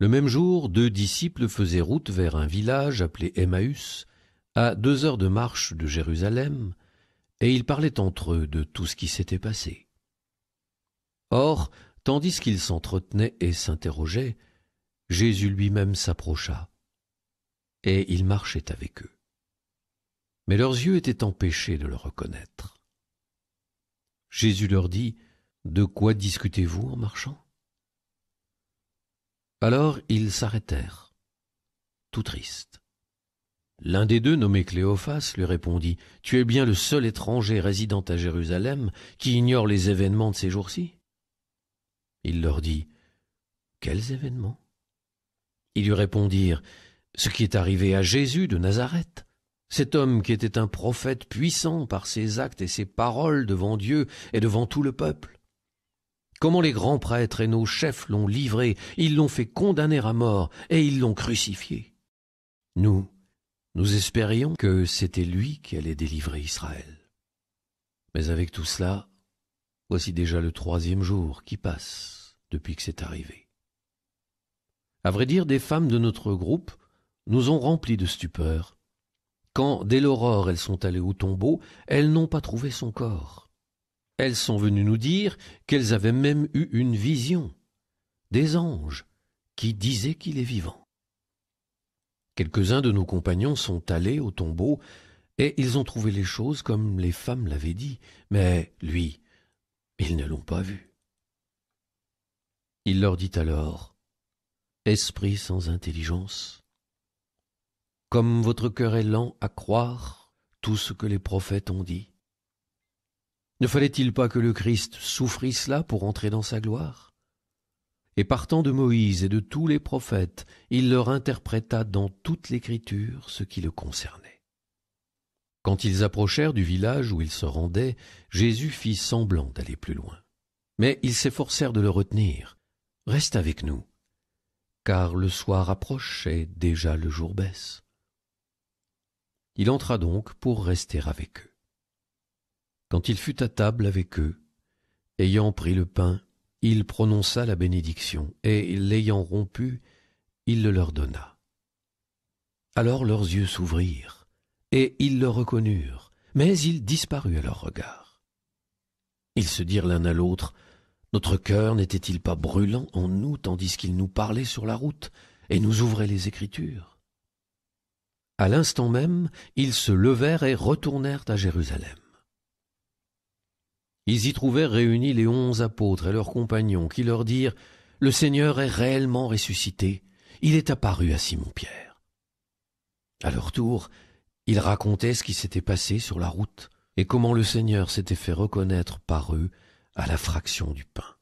Le même jour, 2 disciples faisaient route vers un village appelé Emmaüs, à 2 heures de marche de Jérusalem, et ils parlaient entre eux de tout ce qui s'était passé. Or, tandis qu'ils s'entretenaient et s'interrogeaient, Jésus lui-même s'approcha, et il marchait avec eux. Mais leurs yeux étaient empêchés de le reconnaître. Jésus leur dit, « De quoi discutez-vous en marchant ?» Alors ils s'arrêtèrent, tout tristes. L'un des deux, nommé Cléophas, lui répondit, « Tu es bien le seul étranger résidant à Jérusalem qui ignore les événements de ces jours-ci ?» Il leur dit, « Quels événements ?» Ils lui répondirent, « Ce qui est arrivé à Jésus de Nazareth, cet homme qui était un prophète puissant par ses actes et ses paroles devant Dieu et devant tout le peuple. Comment les grands prêtres et nos chefs l'ont livré, ils l'ont fait condamner à mort et ils l'ont crucifié. Nous espérions que c'était lui qui allait délivrer Israël. Mais avec tout cela, voici déjà le 3e jour qui passe depuis que c'est arrivé. À vrai dire, des femmes de notre groupe nous ont remplis de stupeur. Quand, dès l'aurore, elles sont allées au tombeau, elles n'ont pas trouvé son corps. Elles sont venues nous dire qu'elles avaient même eu une vision, des anges, qui disaient qu'il est vivant. Quelques-uns de nos compagnons sont allés au tombeau et ils ont trouvé les choses comme les femmes l'avaient dit, mais lui, ils ne l'ont pas vu. Il leur dit alors, « Esprit sans intelligence, comme votre cœur est lent à croire tout ce que les prophètes ont dit. Ne fallait-il pas que le Christ souffrisse là pour entrer dans sa gloire ? Et partant de Moïse et de tous les prophètes, il leur interpréta dans toute l'Écriture ce qui le concernait. » Quand ils approchèrent du village où ils se rendaient, Jésus fit semblant d'aller plus loin. Mais ils s'efforcèrent de le retenir. « Reste avec nous, car le soir approche et déjà le jour baisse. » Il entra donc pour rester avec eux. Quand il fut à table avec eux, ayant pris le pain, il prononça la bénédiction, et l'ayant rompu, il le leur donna. Alors leurs yeux s'ouvrirent, et ils le reconnurent, mais il disparut à leur regard. Ils se dirent l'un à l'autre, « Notre cœur n'était-il pas brûlant en nous, tandis qu'il nous parlait sur la route, et nous ouvrait les Écritures ?» À l'instant même, ils se levèrent et retournèrent à Jérusalem. Ils y trouvèrent réunis les 11 apôtres et leurs compagnons qui leur dirent « Le Seigneur est réellement ressuscité, il est apparu à Simon-Pierre. » À leur tour, ils racontaient ce qui s'était passé sur la route et comment le Seigneur s'était fait reconnaître par eux à la fraction du pain.